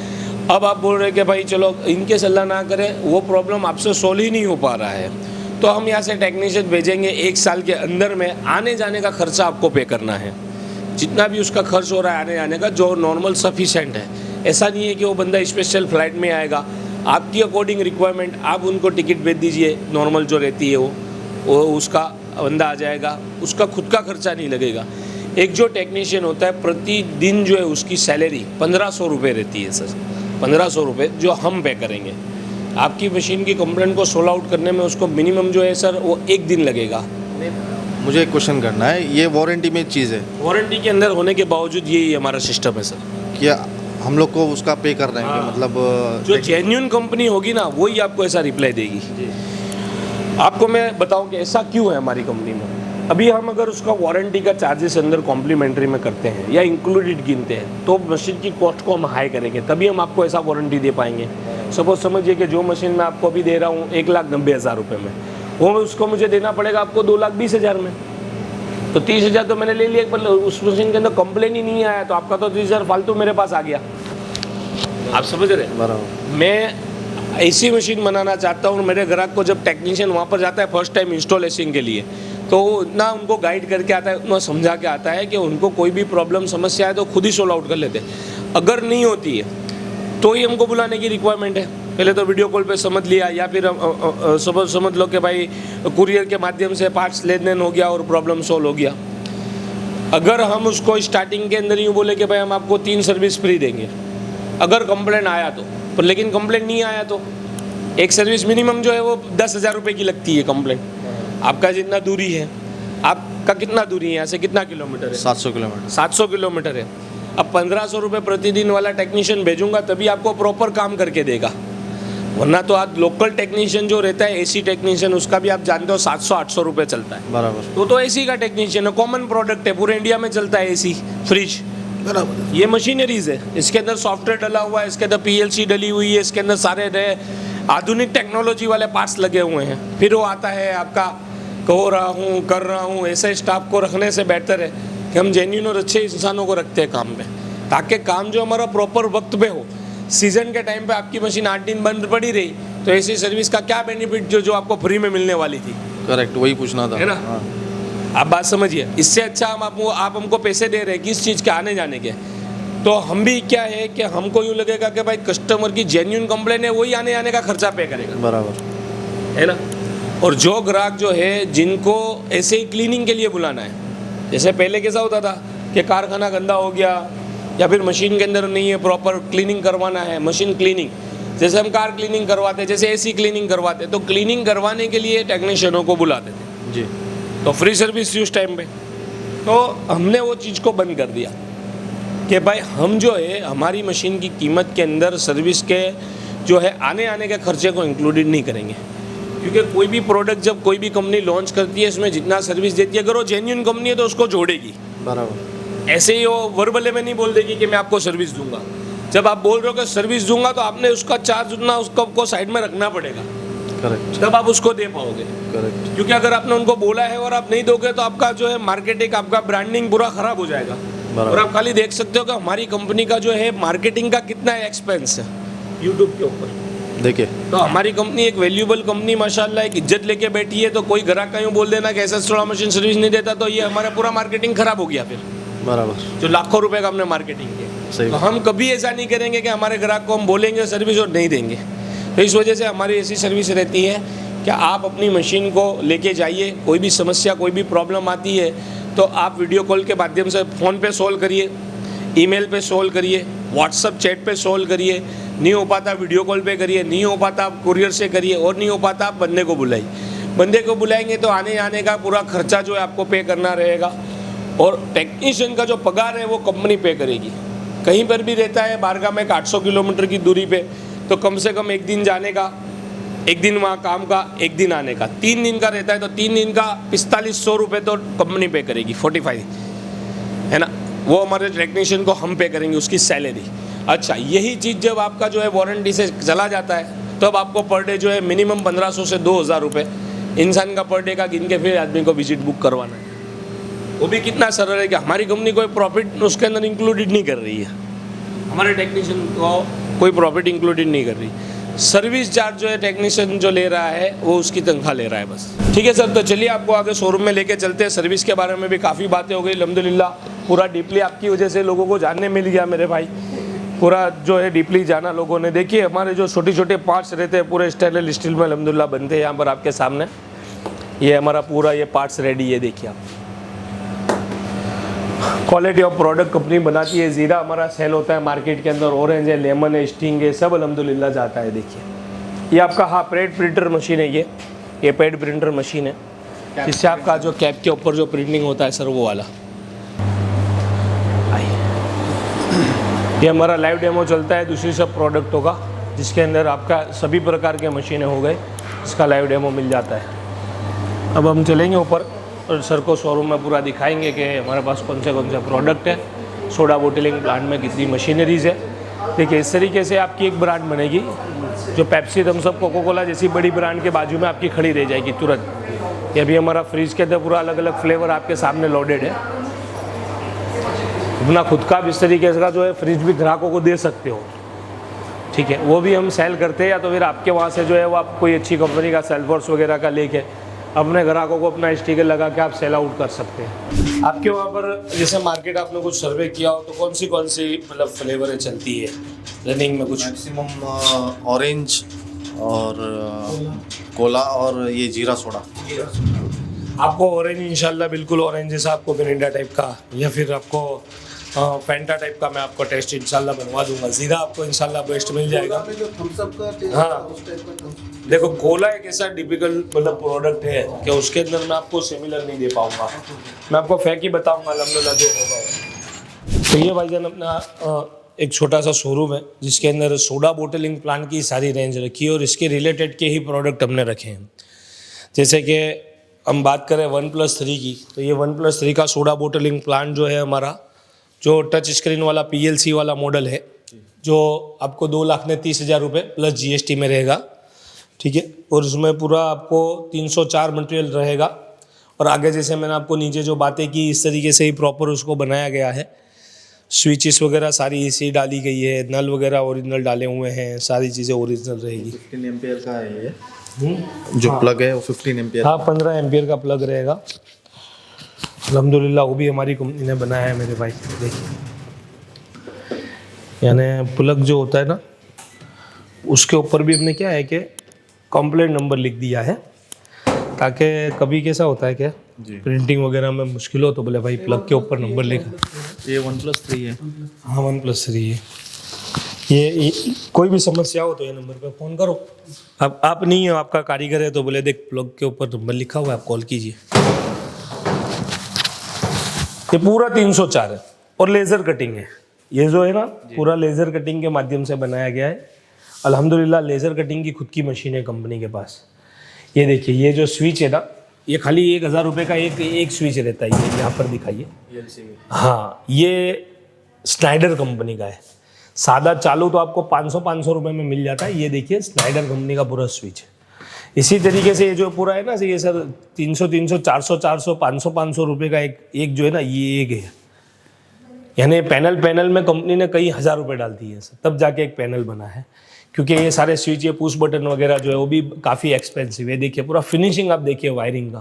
अब आप बोल रहे कि भाई चलो इनके सलाह ना करें, वो प्रॉब्लम आपसे सोल्व ही नहीं हो पा रहा है, तो हम यहाँ से टेक्नीशियन भेजेंगे। 1 साल के अंदर में आने जाने का खर्चा आपको पे करना है, जितना भी उसका खर्च हो रहा है आने जाने का, जो नॉर्मल सफिशेंट है। ऐसा नहीं है कि वो बंदा स्पेशल फ्लाइट में आएगा, आपकी अकॉर्डिंग रिक्वायरमेंट आप उनको टिकट भेज दीजिए, नॉर्मल जो रहती है वो उसका बंदा आ जाएगा, उसका खुद का खर्चा नहीं लगेगा। एक जो टेक्नीशियन होता है प्रतिदिन जो है उसकी सैलरी 1500 रुपये रहती है सर, 1500 रुपये जो हम पे करेंगे। आपकी मशीन की कंप्लेंट को सोल्व आउट करने में उसको मिनिमम जो है सर वो 1 दिन लगेगा। मुझे एक क्वेश्चन करना है, ये वारंटी में चीज़ है, वारंटी के अंदर होने के बावजूद यही हमारा सिस्टम है सर। क्या हम लोग को उसका पे कर रहे हैं कि मतलब जो जेन्युइन कंपनी होगी ना वही आपको ऐसा रिप्लाई देगी। आपको मैं बताऊं कि ऐसा क्यों है हमारी कंपनी में। अभी हम अगर उसका वारंटी का चार्जेस अंदर कॉम्प्लीमेंट्री में करते हैं या इंक्लूडेड गिनते हैं तो मशीन की कॉस्ट को हम हाई करेंगे, तभी हम आपको ऐसा वारंटी दे पाएंगे। सपोज समझिए कि जो मशीन मैं आपको अभी दे रहा हूँ 1,90,000 रुपये में, वो उसको मुझे देना पड़ेगा आपको 2,20,000 में, तो 30,000 तो मैंने ले लिया, पर उस मशीन के अंदर कंप्लेन ही नहीं आया तो आपका तो 30,000 फालतू मेरे पास आ गया। आप समझ रहे हैं? बराबर। मैं ऐसी मशीन बनाना चाहता हूँ, मेरे ग्राहक को जब टेक्नीशियन वहाँ पर जाता है फर्स्ट टाइम इंस्टॉलेशन के लिए, तो इतना उनको गाइड करके आता है, उतना समझा के आता है कि उनको कोई भी प्रॉब्लम समस्या है तो खुद ही सोल्व आउट कर लेते हैं। अगर नहीं होती है तो ही हमको बुलाने की रिक्वायरमेंट है। पहले तो वीडियो कॉल पे समझ लिया, या फिर समझ लो कि भाई कुरियर के माध्यम से पार्ट्स लेन देन हो गया और प्रॉब्लम सोल्व हो गया। अगर हम उसको स्टार्टिंग के अंदर यूँ बोले कि भाई हम आपको 3 सर्विस फ्री देंगे, अगर कंप्लेंट आया तो, पर लेकिन कंप्लेंट नहीं आया तो एक सर्विस मिनिमम जो है वो 10,000 रुपये की लगती है कंप्लेंट। आपका जितना दूरी है, आपका कितना दूरी है यहाँ से, कितना किलोमीटर है? 700 किलोमीटर। 700 किलोमीटर है। अब 1500 रुपये प्रतिदिन वाला टेक्नीशियन भेजूंगा तभी आपको प्रॉपर काम करके देगा, वरना तो आज लोकल टेक्नीशियन जो रहता है एसी टेक्नीशियन, उसका भी आप जानते हो 700-800 रुपये चलता है। बराबर। तो एसी का टेक्नीशियन है, कॉमन प्रोडक्ट है, पूरे इंडिया में चलता है एसी, फ्रिज, बराबर। ये मशीनरीज है, इसके अंदर सॉफ्टवेयर डला हुआ है, इसके अंदर PLC डली हुई है, इसके अंदर सारे आधुनिक टेक्नोलॉजी वाले पार्ट्स लगे हुए हैं। फिर वो आता है आपका कह रहा हूँ कर रहा हूँ, ऐसे स्टाफ को रखने से बेहतर है कि हम जेन्युइन और अच्छे इंसानों को रखते हैं काम पे, ताकि काम जो हमारा प्रॉपर वक्त पे हो। सीजन के टाइम पे आपकी मशीन 8 दिन बंद पड़ी रही तो ऐसी सर्विस का क्या बेनिफिट जो आपको फ्री में मिलने वाली थी। करेक्ट, वही पूछना था, है ना? हाँ। आप बात समझिए, इससे अच्छा हम आप हमको पैसे दे रहे हैं किस चीज़ के, आने जाने के, तो हम भी क्या है कि हमको यूँ लगेगा कि भाई कस्टमर की जेन्युइन कंप्लेन है, वही आने जाने का खर्चा पे करेगा, बराबर है ना। और जो ग्राहक जो है जिनको ऐसे ही क्लीनिंग के लिए बुलाना है, जैसे पहले कैसा होता था कि कारखाना गंदा हो गया या फिर मशीन के अंदर नहीं है प्रॉपर क्लीनिंग करवाना है, मशीन क्लीनिंग, जैसे हम कार क्लीनिंग करवाते, जैसे एसी क्लीनिंग करवाते, तो क्लीनिंग करवाने के लिए टेक्नीशियनों को बुलाते थे जी। तो फ्री सर्विस थी उस टाइम पे, तो हमने वो चीज़ को बंद कर दिया। कि भाई हम जो है हमारी मशीन की कीमत के अंदर सर्विस के जो है आने के खर्चे को इंक्लूडेड नहीं करेंगे, क्योंकि कोई भी प्रोडक्ट जब कोई भी कंपनी लॉन्च करती है इसमें जितना सर्विस देती है, अगर वो जेन्युइन कंपनी है तो उसको जोड़ेगी। बराबर। ऐसे ही वो वर्बले में नहीं बोल देगी कि मैं आपको सर्विस दूंगा। जब आप बोल रहे हो कि सर्विस दूंगा तो आपने उसका चार्ज उतना उसको साइड में रखना पड़ेगा, करेक्ट तब आप उसको दे पाओगे। करेक्ट। क्योंकि अगर आपने उनको बोला है और आप नहीं दोगे तो आपका जो है मार्केटिंग, आपका ब्रांडिंग पूरा खराब हो जाएगा। और आप खाली देख सकते हो कि हमारी कंपनी का जो है मार्केटिंग का कितना एक्सपेंस है यूट्यूब के ऊपर। देखिए तो हमारी कंपनी एक वैल्यूएबल कंपनी माशाल्लाह एक इज्जत लेके बैठी है, तो कोई ग्राहक का यूँ बोल देना कि ऐसा सोडा मशीन सर्विस नहीं देता तो ये हमारा पूरा मार्केटिंग खराब हो गया। फिर बराबर जो लाखों रुपए का हमने मार्केटिंग किया, सही तो हम कभी ऐसा नहीं करेंगे कि हमारे ग्राहक को हम बोलेंगे सर्विस और नहीं देंगे। तो इस वजह से हमारी ऐसी सर्विस रहती है कि आप अपनी मशीन को लेके जाइए, कोई भी समस्या कोई भी प्रॉब्लम आती है तो आप वीडियो कॉल के माध्यम से फ़ोन पे सॉल्व करिए, ईमेल पे सॉल्व करिए, व्हाट्सअप चैट पे सॉल्व करिए, नहीं हो पाता वीडियो कॉल पे करिए, नहीं हो पाता आप कुरियर से करिए, और नहीं हो पाता आप बंदे को बुलाइए। बंदे को बुलाएंगे तो आने जाने का पूरा खर्चा जो है आपको पे करना रहेगा, और टेक्नीशियन का जो पगार है वो कंपनी पे करेगी। कहीं पर भी रहता है बारगाह में 800 किलोमीटर की दूरी पे, तो कम से कम एक दिन जाने का, एक दिन वहाँ काम का, एक दिन आने का, 3 दिन का रहता है तो 3 दिन का 4500 रुपये तो कंपनी पे करेगी, 45 है ना, वो हमारे टेक्नीशियन को हम पे करेंगे उसकी सैलरी। अच्छा, यही चीज़ जब आपका जो है वारंटी से चला जाता है तो अब आपको पर डे जो है मिनिमम 1500 से 2000 रुपये इंसान का पर डे का गिन के फिर आदमी को विजिट बुक करवाना है। वो भी कितना सरल है कि हमारी कंपनी कोई प्रॉफिट उसके अंदर इंक्लूडेड नहीं कर रही है, हमारे टेक्नीशियन को कोई प्रॉफिट इंक्लूडेड नहीं कर रही। सर्विस चार्ज जो है टेक्नीशियन जो ले रहा है वो उसकी तनख्वाह ले रहा है बस। ठीक है सर, तो चलिए आपको आगे शोरूम में लेके चलते हैं। सर्विस के बारे में भी काफ़ी बातें हो गई अल्हम्दुलिल्लाह, पूरा डीपली आपकी वजह से लोगों को जानने मिल गया मेरे भाई, पूरा जो है डीपली जाना लोगों ने। देखिए हमारे जो छोटे छोटे पार्ट्स रहते हैं पूरे स्टेनलेस स्टील में अल्हम्दुलिल्लाह बनते हैं यहाँ पर आपके सामने। ये हमारा पूरा ये पार्ट्स रेडी है, देखिए आप, क्वालिटी ऑफ प्रोडक्ट कंपनी बनाती है। ज़ीरा हमारा सेल होता है मार्केट के अंदर, ऑरेंज है, लेमन है, स्टिंग है, सब अल्हम्दुलिल्लाह जाता है। देखिए ये आपका हाँ पैड प्रिंटर मशीन है, ये पैड प्रिंटर मशीन है, जिससे आपका जो कैप के ऊपर जो प्रिंटिंग होता है सर वो वाला। ये हमारा लाइव डेमो चलता है दूसरी सब प्रोडक्टों का, जिसके अंदर आपका सभी प्रकार के मशीनें हो गए, इसका लाइव डेमो मिल जाता है। अब हम चलेंगे ऊपर और सर को शोरूम में पूरा दिखाएंगे कि हमारे पास कौन से प्रोडक्ट है, सोडा बोटलिंग प्लांट में कितनी मशीनरीज है। देखिए इस तरीके से आपकी एक ब्रांड बनेगी, जो Pepsi, Thums Up, Coca Cola जैसी बड़ी ब्रांड के बाजू में आपकी खड़ी रह जाएगी तुरंत। ये भी हमारा फ्रिज के अंदर पूरा अलग अलग फ्लेवर आपके सामने लोडेड है। अपना खुद का भी इस तरीके का जो है फ्रिज भी ग्राहकों को दे सकते हो, ठीक है, वो भी हम सेल करते हैं, या तो फिर आपके वहाँ से जो है वो आप कोई अच्छी कंपनी का सेल्फोर्स वगैरह का लेके अपने ग्राहकों को अपना स्टिकर लगा के आप सेल आउट कर सकते हैं। आपके वहाँ पर जैसे मार्केट आपने कुछ सर्वे किया हो तो कौन सी मतलब फ्लेवरें चलती है रनिंग में? कुछ मैक्सिमम ऑरेंज और कोला और ये जीरा सोडा। आपको ऑरेंज इंशाल्लाह बिल्कुल ऑरेंज जैसा आपको मिरिंडा टाइप का, या फिर आपको फैंटा टाइप का मैं आपको टेस्ट इंशाल्लाह बनवा दूंगा। जीरा आपको इंशाल्लाह बेस्ट मिल जाएगा। हाँ देखो, कोला एक ऐसा डिफिकल्ट मतलब प्रोडक्ट है कि उसके अंदर मैं आपको सिमिलर नहीं दे पाऊंगा, मैं आपको फैक ही बताऊंगा अल्हम्दुलिल्लाह जो होगा। तो ये भाईजान अपना एक छोटा सा शोरूम है जिसके अंदर सोडा बोटलिंग प्लांट की सारी रेंज रखी है, और इसके रिलेटेड के ही प्रोडक्ट हमने रखे हैं। जैसे कि हम बात करें 1+3 की, तो ये 1+3 का सोडा बोटलिंग प्लांट जो है हमारा, जो टच स्क्रीन वाला PLC वाला मॉडल है, जो आपको 2,30,000 रुपये प्लस GST में रहेगा, ठीक है। और उसमें पूरा आपको 304 मटेरियल रहेगा, और आगे जैसे मैंने आपको नीचे जो बातें की इस तरीके से ही प्रॉपर उसको बनाया गया है। स्विचेस वगैरह सारी इसी डाली गई है, नल वगैरह ओरिजिनल डाले हुए हैं, सारी चीज़ें ओरिजिनल रहेगी। 15 एम्पियर का है ये जो प्लग है वो 15 एम्पियर। हाँ 15 एम्पियर का प्लग रहेगा अल्हम्दुलिल्लाह, वो भी हमारी कंपनी ने बनाया है मेरे भाई। देखिए यानी प्लग जो होता है ना, उसके ऊपर भी हमने क्या है कि कंप्लेंट नंबर लिख दिया है, ताकि कभी कैसा होता है क्या प्रिंटिंग वगैरह में मुश्किल हो तो बोले भाई प्लग के ऊपर नंबर लिखा। ये 1+3 है। हाँ 1+3 है। ये कोई भी समस्या हो तो ये नंबर पे फ़ोन करो। अब आप नहीं हो, आपका कारीगर है, तो बोले देख प्लग के ऊपर नंबर लिखा हुआ है, आप कॉल कीजिए। ये पूरा 304 है और लेज़र कटिंग है, ये जो है ना पूरा लेज़र कटिंग के माध्यम से बनाया गया है। अल्हम्दुलिल्लाह लेज़र कटिंग की खुद की मशीन है कंपनी के पास। ये देखिए, ये जो स्विच है ना, ये खाली 1000 रुपये का एक स्विच रहता है। ये यहाँ पर दिखाइए। हाँ, ये स्नाइडर कंपनी का है। सादा चालू तो आपको 500 रुपये में मिल जाता है। ये देखिए स्नाइडर कंपनी का पूरा स्विच है। इसी तरीके से ये जो पूरा है ना, ये सर 300 400 500 रुपये का एक जो है ना, ये एक है। यानी पैनल में कंपनी ने कई हज़ार रुपये डाल दिए सर, तब जाके एक पैनल बना है। क्योंकि ये सारे स्विच, ये पुश बटन वगैरह जो है वो भी काफ़ी एक्सपेंसिव है। देखिए पूरा फिनिशिंग आप देखिए वायरिंग का।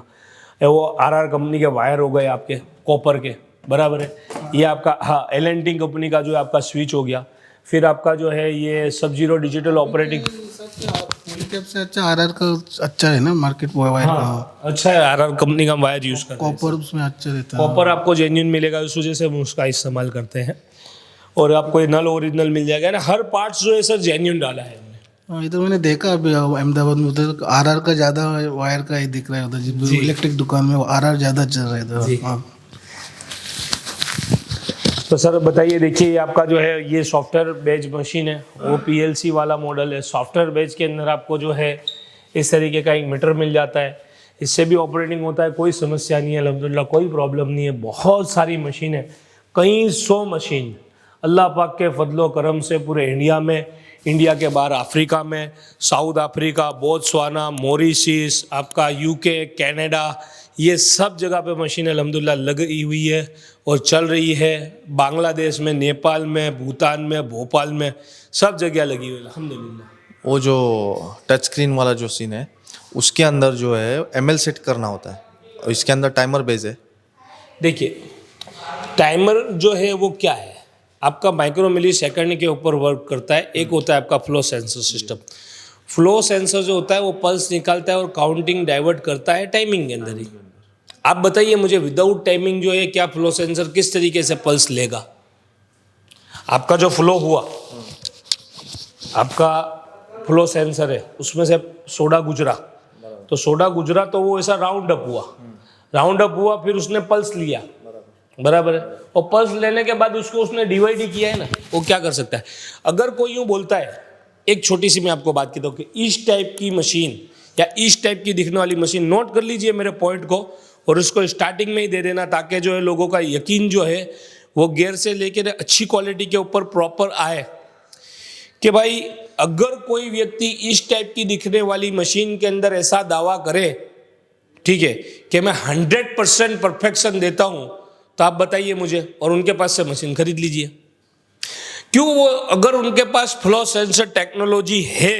वो RR कंपनी के वायर हो गए आपके कॉपर के, बराबर है। ये आपका हाँ L&T कंपनी का जो है आपका स्विच हो गया। फिर आपका जो है ये सब जीरो डिजिटल ऑपरेटिंग। पॉलीकैब से अच्छा RR का अच्छा है ना मार्केट वायर का। अच्छा है, RR कंपनी का वायर यूज़ करते हैं। कॉपर उसमें अच्छा रहता है। कॉपर आपको जेन्युइन मिलेगा, उस वजह से हम उसका इस्तेमाल करते हैं। और आपको ये नल ओरिजिनल मिल जाएगा ना, हर पार्ट्स जो है सर जेन्युइन डाला है हमने। हाँ, इधर मैंने देखा अभी अहमदाबाद में, उधर RR का ज़्यादा वायर का ही दिख रहा है। उधर इलेक्ट्रिक दुकान में RR ज़्यादा चल रहा है इधर। हाँ। तो सर बताइए, देखिए ये आपका जो है ये सॉफ्टवेयर बेज मशीन है, वो PLC वाला मॉडल है। सॉफ्टवेयर बेज के अंदर आपको जो है इस तरीके का एक मीटर मिल जाता है। इससे भी ऑपरेटिंग होता है, कोई समस्या नहीं है अल्हम्दुलिल्लाह, कोई प्रॉब्लम नहीं है। बहुत सारी मशीन है, कई 100 मशीन अल्लाह पाक के फजलो करम से पूरे इंडिया में, इंडिया के बाहर अफ्रीका में, साउथ अफ्रीका, बोत्सवाना, मॉरिशस, आपका UK, कनाडा, ये सब जगह पे मशीन अल्हम्दुलिल्लाह लगी हुई है और चल रही है। बांग्लादेश में, नेपाल में, भूटान में, भोपाल में, सब जगह लगी हुई है अल्हम्दुलिल्लाह। वो जो टच स्क्रीन वाला जो सीन है, उसके अंदर जो है ML सेट करना होता है और इसके अंदर टाइमर बेस है। देखिए टाइमर जो है वो क्या है, आपका माइक्रो मिली सेकंड के ऊपर वर्क करता है। एक होता है आपका flow sensor system. Flow sensor जो होता है वो पल्स निकालता है और काउंटिंग डाइवर्ट करता है टाइमिंग के अंदर ही। आप बताइए मुझे, विदाउट टाइमिंग जो है क्या फ्लो सेंसर किस तरीके से पल्स लेगा? आपका जो फ्लो हुआ, आपका फ्लो सेंसर है, उसमें से सोडा गुजरा, तो सोडा गुजरा तो वो ऐसा राउंड अप हुआ, फिर उसने पल्स लिया, बराबर है। और पल्स लेने के बाद उसको उसने डिवाइड ही किया है ना, वो क्या कर सकता है? अगर कोई यूँ बोलता है, एक छोटी सी मैं आपको बात कहता हूँ कि इस टाइप की मशीन या इस टाइप की दिखने वाली मशीन, नोट कर लीजिए मेरे पॉइंट को और उसको स्टार्टिंग में ही दे देना, ताकि जो है लोगों का यकीन जो है वो गियर से लेकर अच्छी क्वालिटी के ऊपर प्रॉपर आए कि भाई अगर कोई व्यक्ति इस टाइप की दिखने वाली मशीन के अंदर ऐसा दावा करे, ठीक है, कि मैं 100% परफेक्शन देता हूँ, तो आप बताइए मुझे, और उनके पास से मशीन खरीद लीजिए। क्यों? वो अगर उनके पास फ्लो सेंसर टेक्नोलॉजी है,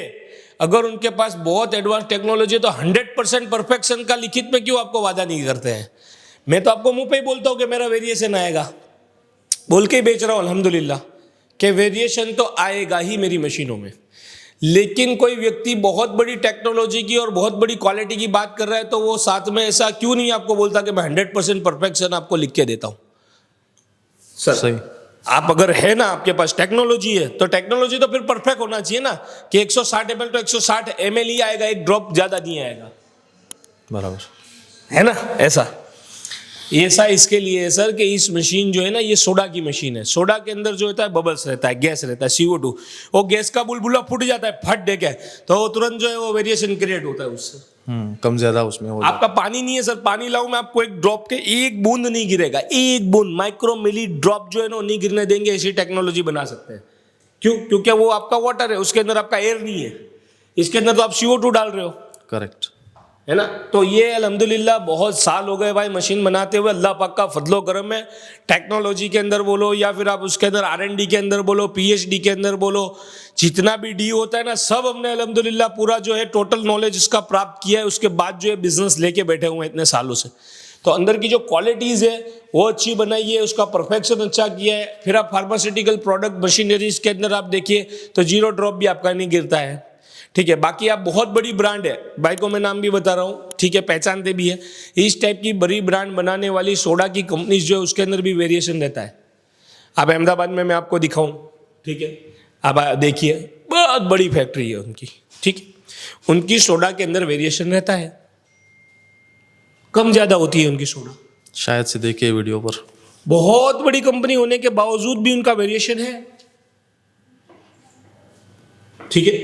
अगर उनके पास बहुत एडवांस टेक्नोलॉजी है, तो 100% परफेक्शन का लिखित में क्यों आपको वादा नहीं करते हैं? मैं तो आपको मुंह पे ही बोलता हूँ कि मेरा वेरिएशन आएगा, बोल के ही बेच रहा हूँ अल्हम्दुलिल्लाह, कि वेरिएशन तो आएगा ही मेरी मशीनों में। लेकिन कोई व्यक्ति बहुत बड़ी टेक्नोलॉजी की और बहुत बड़ी क्वालिटी की बात कर रहा है, तो वो साथ में ऐसा क्यों नहीं आपको बोलता कि मैं 100% परफेक्शन आपको लिख के देता हूँ? सर सही। आप अगर है ना, आपके पास टेक्नोलॉजी है, तो टेक्नोलॉजी तो फिर परफेक्ट होना चाहिए ना, कि 160 ml तो 160 ml ही आएगा, एक ड्रॉप ज़्यादा नहीं आएगा, बराबर है ना? ऐसा इसके लिए है सर कि इस मशीन जो है ना, ये सोडा की मशीन है। सोडा के अंदर जो होता है बबल्स रहता है, गैस रहता है, CO2। वो गैस का बुलबुला फूट जाता है, फट दे के, तो वो तुरंत जो है वो वेरिएशन क्रिएट होता है उससे। कम ज़्यादा उसमें हो आपका पानी नहीं है सर, पानी लाऊं मैं आपको, एक ड्रॉप के एक बूंद नहीं गिरेगा, एक बूंद माइक्रो मिली ड्रॉप जो है ना नहीं गिरने देंगे। ऐसी टेक्नोलॉजी बना सकते हैं। क्यों? क्योंकि वो आपका वाटर है, उसके अंदर आपका एयर नहीं है, इसके अंदर तो आप CO2 डाल रहे हो, करेक्ट है ना? तो ये अल्हम्दुलिल्लाह बहुत साल हो गए भाई मशीन बनाते हुए, अल्लाह पाक का फजलो करम है। टेक्नोलॉजी के अंदर बोलो या फिर आप उसके अंदर R&D के अंदर बोलो, PhD के अंदर बोलो, जितना भी डी होता है ना, सब हमने अल्हम्दुलिल्लाह पूरा जो है टोटल नॉलेज इसका प्राप्त किया है। उसके बाद जो है बिजनेस लेके बैठे हुए हैं इतने सालों से। तो अंदर की जो क्वालिटीज़ है वो अच्छी बनाई है, उसका परफेक्शन अच्छा किया है। फिर आप फार्मास्यूटिकल प्रोडक्ट मशीनरीज के अंदर आप देखिए तो 0 ड्रॉप भी आपका नहीं गिरता है, ठीक है। बाकी आप बहुत बड़ी ब्रांड है, भाई को मैं नाम भी बता रहा हूँ, ठीक है, पहचानते भी है। इस टाइप की बड़ी ब्रांड बनाने वाली सोडा की कंपनीज जो है उसके अंदर भी वेरिएशन रहता है। आप अहमदाबाद में मैं आपको दिखाऊं, ठीक है, आप देखिए, बहुत बड़ी फैक्ट्री है उनकी, ठीक है। उनकी सोडा के अंदर वेरिएशन रहता है, कम ज़्यादा होती है उनकी सोडा। शायद से देखिए वीडियो पर। बहुत बड़ी कंपनी होने के बावजूद भी उनका वेरिएशन है। ठीक है,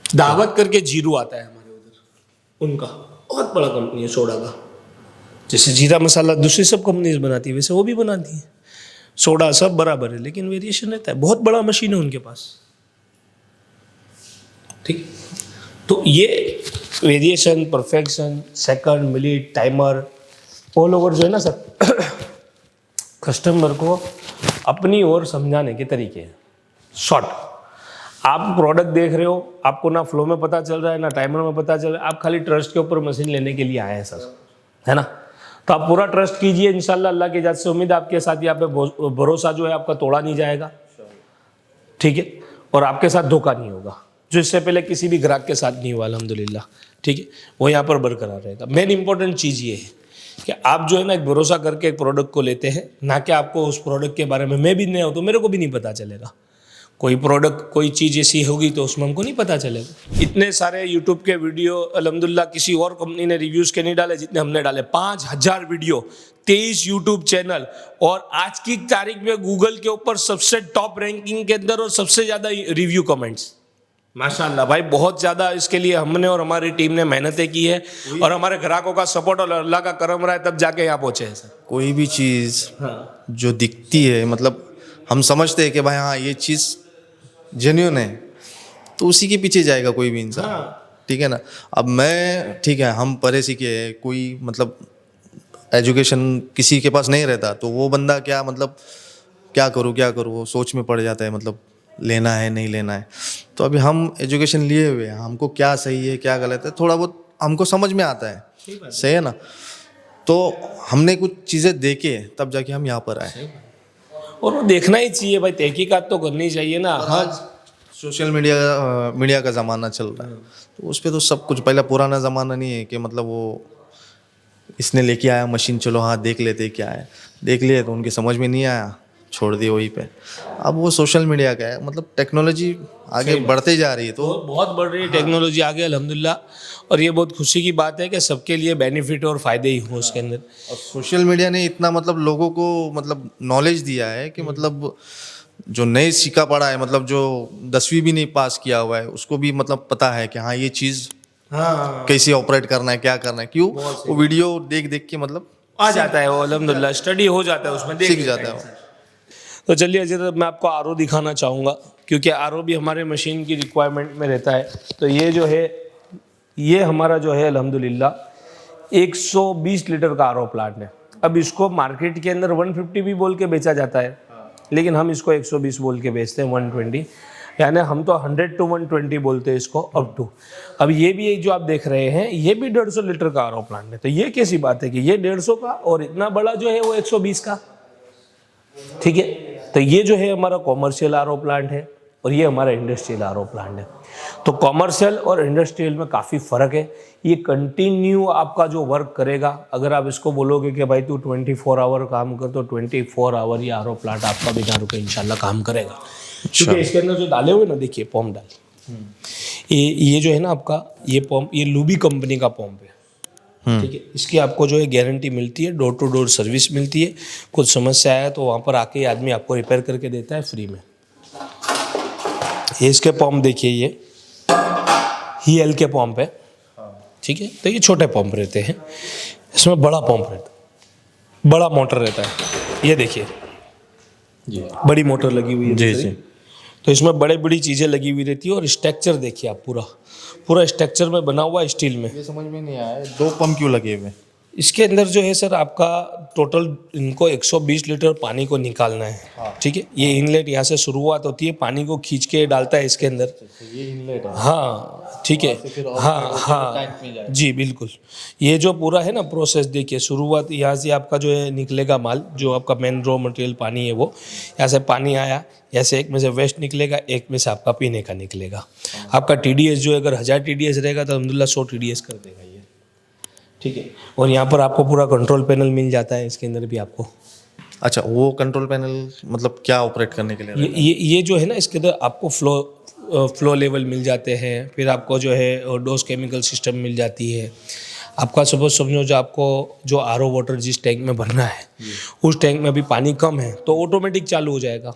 दावत करके जीरो आता है हमारे उधर, उनका बहुत बड़ा कंपनी है सोडा का। जैसे जीरा मसाला दूसरी सब कंपनीज बनाती है वैसे वो भी बनाती है, सोडा सब बराबर है लेकिन वेरिएशन रहता है। बहुत बड़ा मशीन है उनके पास। ठीक, तो ये variation, perfection, second, minute, timer all over जो है ना सर कस्टमर को अपनी ओर समझाने के तरीके हैं। शॉर्ट, आप प्रोडक्ट देख रहे हो, आपको ना फ्लो में पता चल रहा है ना टाइमर में पता चल रहा है, आप खाली ट्रस्ट के ऊपर मशीन लेने के लिए आए हैं सर, है ना। तो आप पूरा ट्रस्ट कीजिए, इंशाल्लाह अल्लाह की इजाज़त से उम्मीद है आपके साथ यहाँ पे भरोसा जो है आपका तोड़ा नहीं जाएगा। ठीक है, और आपके साथ धोखा नहीं होगा, जो इससे पहले किसी भी ग्राहक के साथ नहीं हुआ अल्हम्दुलिल्लाह। ठीक है, वो यहाँ पर बरकरार रहेगा। मेन इंपॉर्टेंट चीज़ ये है कि आप जो है ना एक भरोसा करके एक प्रोडक्ट को लेते हैं, ना कि आपको उस प्रोडक्ट के बारे में, मैं भी नहीं हो तो मेरे को भी नहीं पता चलेगा। कोई प्रोडक्ट कोई चीज़ ऐसी होगी तो उसमें हमको नहीं पता चलेगा। इतने सारे यूट्यूब के वीडियो अल्हम्दुलिल्लाह किसी और कंपनी ने रिव्यूज़ के नहीं डाले जितने हमने डाले। 5000 वीडियो, 23 यूट्यूब चैनल, और आज की तारीख में गूगल के ऊपर सबसे टॉप रैंकिंग के अंदर और सबसे ज़्यादा रिव्यू कमेंट्स। माशाल्लाह भाई, बहुत ज़्यादा इसके लिए हमने और हमारी टीम ने मेहनतें की है और हमारे ग्राहकों का सपोर्ट और अल्लाह का करम रहा है, तब जाके यहाँ पहुँचे हैं सर। कोई भी चीज़ जो दिखती है, मतलब हम समझते हैं कि भाई हाँ ये चीज़ जेन्युइन है, तो उसी के पीछे जाएगा कोई भी इंसान। ठीक है ना। अब मैं, ठीक है, हम पढ़े सीखे हैं, कोई मतलब एजुकेशन किसी के पास नहीं रहता, तो वो बंदा क्या मतलब क्या करूँ वो सोच में पड़ जाता है, मतलब लेना है नहीं लेना है। तो अभी हम एजुकेशन लिए हुए हैं, हमको क्या सही है क्या गलत है थोड़ा बहुत हमको समझ में आता है, सही है ना। तो हमने कुछ चीज़ें देखे तब जाके हम यहाँ पर आए, और वो देखना ही चाहिए भाई, तहकीकात तो करनी चाहिए ना। हाँ, सोशल मीडिया का ज़माना चल रहा है, तो उस पर तो सब कुछ, पहला पुराना ज़माना नहीं है कि मतलब वो इसने लेके आया मशीन, चलो हाँ देख लेते क्या है, देख लिए तो उनके समझ में नहीं आया, छोड़ दिए वहीं पे। अब वो सोशल मीडिया का है, मतलब टेक्नोलॉजी आगे बढ़ते जा रही है, तो बहुत बढ़ रही है टेक्नोलॉजी आगे अल्हम्दुलिल्लाह, और ये बहुत खुशी की बात है कि सबके लिए बेनिफिट और फ़ायदे ही हो उसके अंदर। और सोशल मीडिया ने इतना मतलब लोगों को मतलब नॉलेज दिया है कि मतलब जो नहीं सीखा पड़ा है, मतलब जो 10वीं भी नहीं पास किया हुआ है, उसको भी मतलब पता है कि हाँ ये चीज़ कैसे ऑपरेट करना है, क्या करना है। क्यों? वो वीडियो देख देख के मतलब आ जाता है वो, अल्हम्दुलिल्लाह स्टडी हो जाता है उसमें, सीख जाता है वो। तो चलिए हजरत, मैं आपको आरओ दिखाना चाहूँगा, क्योंकि आरओ भी हमारे मशीन की रिक्वायरमेंट में रहता है। तो ये जो है, ये हमारा जो है अल्हम्दुलिल्लाह 120 लीटर का आरओ प्लांट है। अब इसको मार्केट के अंदर 150 भी बोल के बेचा जाता है, लेकिन हम इसको 120 बोल के बेचते हैं, 120, यानी हम तो 100 to 120 बोलते हैं इसको अप टू। अब ये भी एक जो आप देख रहे हैं, ये भी 150 लीटर का आरओ प्लांट है। तो ये कैसी बात है कि ये 150 का और इतना बड़ा जो है वो 120 का। ठीक है, तो ये जो है हमारा कॉमर्शियल आरओ प्लांट है और ये हमारा इंडस्ट्रियल आरओ प्लांट है। तो कॉमर्शियल और इंडस्ट्रियल में काफ़ी फ़र्क है। ये कंटिन्यू आपका जो वर्क करेगा, अगर आप इसको बोलोगे कि भाई तू 24 आवर काम कर, तो 24 आवर ये आरओ प्लांट आपका बिना रुके इंशाल्लाह काम करेगा। क्योंकि इसके अंदर जो डाले हुए ना, देखिए पंप डाले, ये जो है ना आपका, ये पंप, ये लूबी कंपनी का पंप है। ठीक है, इसकी आपको जो है गारंटी मिलती है, डोर टू डोर सर्विस मिलती है। कुछ समस्या आया तो वहाँ पर आके आदमी आपको रिपेयर करके देता है फ्री में। ये इसके पंप देखिए, ये हीएल के पंप है। ठीक है, तो ये छोटे पंप रहते हैं, इसमें बड़ा पंप रहता है, बड़ा मोटर रहता है। ये देखिए बड़ी मोटर लगी हुई है जी। तो इसमें बड़े बड़ी चीज़ें लगी हुई रहती है, और स्ट्रक्चर देखिए आप, पूरा स्ट्रक्चर में बना हुआ स्टील में। ये समझ में नहीं आया 2 पंप क्यों लगे हुए? इसके अंदर जो है सर आपका टोटल इनको 120 लीटर पानी को निकालना है। ठीक है, ये इनलेट यहाँ से शुरुआत होती है, पानी को खींच के डालता है इसके अंदर। ये इनलेट है? हाँ ठीक है, हाँ जी बिल्कुल। ये जो पूरा है ना प्रोसेस, देखिए शुरुआत यहाँ से आपका जो है निकलेगा माल, जो आपका मेन रॉ मटेरियल पानी है वो, यहाँ से पानी आया, यहाँ से एक में से वेस्ट निकलेगा, एक में से आपका पीने का निकलेगा। आपका TDS जो है, अगर 1000 TDS रहेगा तो अल्हम्दुलिल्लाह 100 TDS कर देगा ये। ठीक है, और यहाँ पर आपको पूरा कंट्रोल पैनल मिल जाता है इसके अंदर भी आपको। अच्छा, वो कंट्रोल पैनल मतलब क्या ऑपरेट करने के लिए? ये जो है ना, इसके अंदर आपको फ्लो लेवल मिल जाते हैं, फिर आपको जो है डोज केमिकल सिस्टम मिल जाती है, आपका सपोज समझो जो आपको जो आरओ वाटर जिस टैंक में भरना है उस टैंक में अभी पानी कम है तो ऑटोमेटिक चालू हो जाएगा।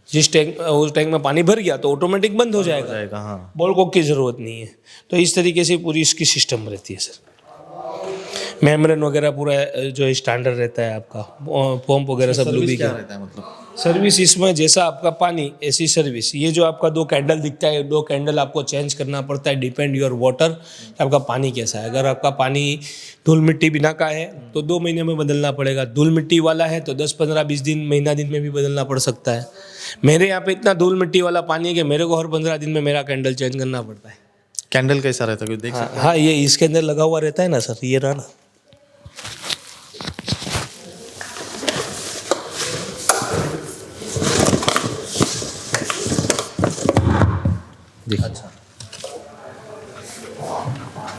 जिस टैंक उस टैंक में पानी भर गया तो ऑटोमेटिक बंद हो जाएगा। हाँ। बॉल कॉक की ज़रूरत नहीं है। तो इस तरीके से पूरी इसकी सिस्टम रहती है सर। मेम्ब्रेन वगैरह पूरा जो स्टैंडर्ड रहता है आपका, पंप वगैरह सब लूब्रिकेट क्या रहता है मतलब? सर्विस इसमें जैसा आपका पानी ऐसी सर्विस। ये जो आपका 2 कैंडल दिखता है, 2 कैंडल आपको चेंज करना पड़ता है, डिपेंड योर वाटर आपका पानी कैसा है। अगर आपका पानी धूल मिट्टी बिना का है तो 2 महीने में बदलना पड़ेगा। धूल मिट्टी वाला है तो 10 15 20 दिन महीना दिन में भी बदलना पड़ सकता है। मेरे यहाँ पे इतना धूल मिट्टी वाला पानी है कि मेरे को हर 15 दिन में मेरा कैंडल चेंज करना पड़ता है। कैंडल कैसा रहता है कोई देख सकते हाँ, ये इसके अंदर लगा हुआ रहता है ना सर, ये रहा ना। अच्छा।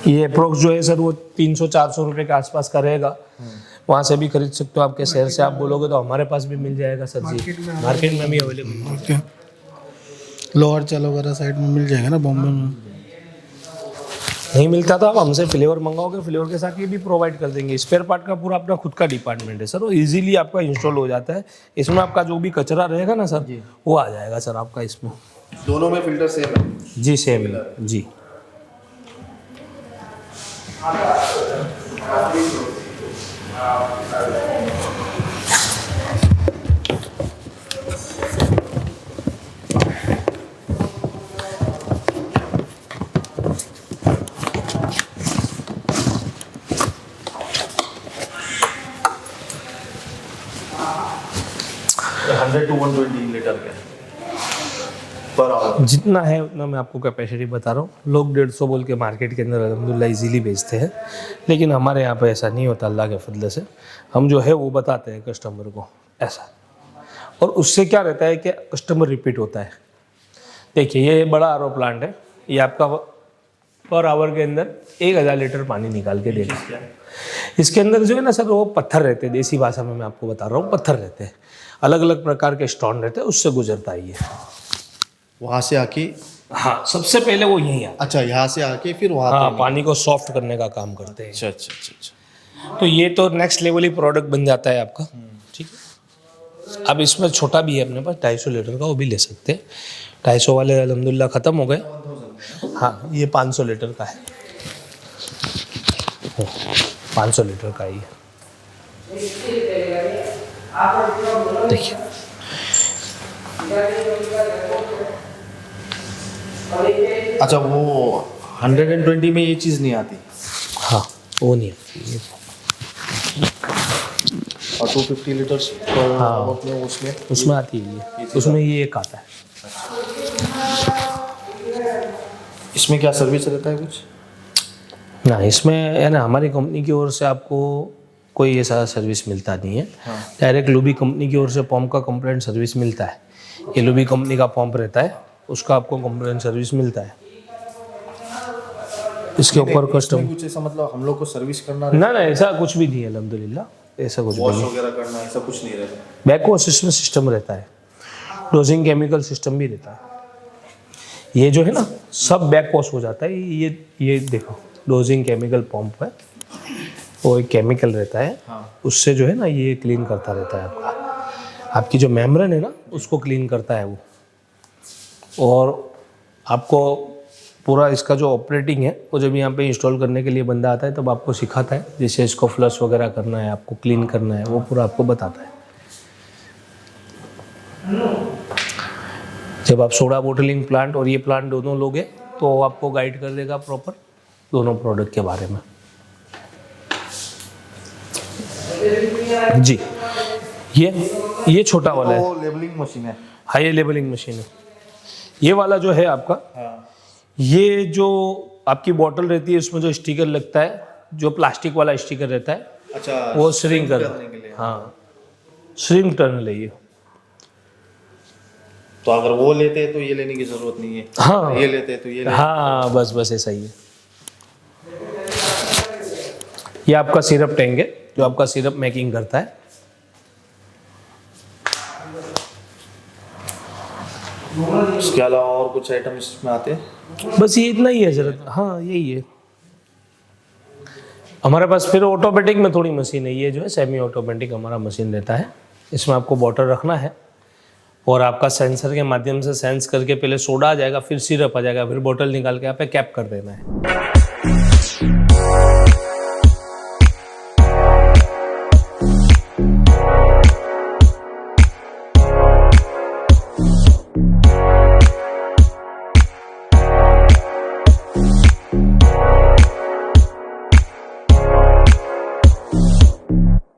ये अप्रोक्स जो है सर वो 300-400 रुपये के आसपास का रहेगा। वहाँ से भी खरीद सकते हो। आपके शहर से आप बोलोगे तो हमारे पास भी मिल जाएगा सर जी, मार्केट में भी अवेलेबल। ओके, लोअर चल वगैरह साइड में मिल जाएगा ना, बॉम्बे में नहीं मिलता तो आप हमसे फ्लेवर मंगाओगे, फ्लेवर के साथ ये भी प्रोवाइड कर देंगे। स्पेयर पार्ट का पूरा अपना खुद का डिपार्टमेंट है सर, वो इजीली आपका इंस्टॉल हो जाता है। इसमें आपका जो भी कचरा रहेगा ना सर वो आ जाएगा सर आपका इसमें। दोनों में फिल्टर सेम है? जी सेम है जी। तो 100 to 120 लीटर के पर आवर जितना है उतना मैं आपको कैपेसिटी बता रहा हूँ। लोग 150 बोल के मार्केट के अंदर अल्हम्दुलिल्लाह इजीली बेचते हैं, लेकिन हमारे यहाँ पे ऐसा नहीं होता। अल्लाह के फजल से हम जो है वो बताते हैं कस्टमर को ऐसा, और उससे क्या रहता है कि कस्टमर रिपीट होता है। देखिए ये बड़ा आरओ प्लांट है, ये आपका पर आवर के अंदर 1000 लीटर पानी निकाल के देगा। इसके अंदर जो है ना सर वो पत्थर रहते हैं, देसी भाषा में मैं आपको बता रहा हूँ, पत्थर रहते हैं, अलग अलग प्रकार के स्टोन रहते हैं, उससे गुजरता है ये। वहाँ से आके? हाँ, सबसे पहले वो यही आता अच्छा, यहाँ से आके फिर वहाँ है। हाँ, पानी को सॉफ्ट करने का काम करते हैं। अच्छा अच्छा अच्छा अच्छा। तो ये तो नेक्स्ट लेवल ही प्रोडक्ट बन जाता है आपका। ठीक है। अब इसमें छोटा भी है अपने पास 250 लीटर का, वो भी ले सकते हैं। 250 वाले अल्हम्दुलिल्लाह ख़त्म हो गए। हाँ, ये 500 लीटर का है। 500 लीटर का ही है। देखिए अच्छा, वो 120 में ये चीज़ नहीं आती? हाँ, वो नहीं है। और 250 लीटर्स में उसमें आती है ये, उसमें ये एक आता है। इसमें क्या सर्विस रहता है कुछ? ना, इसमें है ना हमारी कंपनी की ओर से आपको कोई ऐसा सर्विस मिलता नहीं है। डायरेक्ट लूबी कंपनी की ओर से पंप का कंप्लेंट सर्विस मिलता है। ये लूबी कंपनी का पंप रहता है, उसका आपको कंप्लेंट सर्विस मिलता है। इसके ऊपर कस्टम कुछ ऐसा मतलब हम लोग को सर्विस करना ना ऐसा कुछ भी नहीं है अल्हम्दुलिल्लाह, ऐसा कुछ भी नहीं। वगैरह करना ऐसा कुछ नहीं रहता? बैकवॉश सिस्टम रहता है, डोजिंग केमिकल सिस्टम भी रहता है। ये जो है ना सब बैकवॉश हो जाता है। ये देखो डोजिंग केमिकल पंप है, वो एक केमिकल रहता है। उससे जो है ना ये क्लीन करता रहता है आपकी जो मेम्ब्रेन है ना उसको क्लीन करता है वो। और आपको पूरा इसका जो ऑपरेटिंग है वो जब यहाँ पे इंस्टॉल करने के लिए बंदा आता है तब आपको सिखाता है, जैसे इसको फ्लश वगैरह करना है, आपको क्लीन करना है, वो पूरा आपको बताता है। जब आप सोडा बोटलिंग प्लांट और ये प्लांट दोनों लोगे तो आपको गाइड कर देगा प्रॉपर दोनों प्रोडक्ट के बारे में। जी, ये छोटा वाला है। वो लेबलिंग मशीन है? हाँ, ये लेबलिंग मशीन है। ये वाला जो है आपका, ये जो आपकी बॉटल रहती है उसमें जो स्टिकर लगता है, जो प्लास्टिक वाला स्टिकर रहता है, अच्छा, वो श्रिंक करने के लिए। हाँ, श्रिंक टनल है ये। तो अगर वो लेते हैं तो ये लेने की जरूरत नहीं है? हाँ, ये लेते हैं तो ये हाँ, बस ऐसा ही है। ये आपका सिरप टैंक है जो आपका सिरप मेकिंग करता है। उसके अलावा और कुछ आइटम इसमें आते हैं? बस ये इतना ही है जरूरत। हाँ, यही है। हमारे पास फिर ऑटोमेटिक में थोड़ी मशीन है, ये जो है सेमी ऑटोमेटिक हमारा मशीन रहता है। इसमें आपको बॉटल रखना है और आपका सेंसर के माध्यम से सेंस करके पहले सोडा आ जाएगा, फिर सिरप आ जाएगा, फिर बॉटल निकाल के आप कैप कर देना है।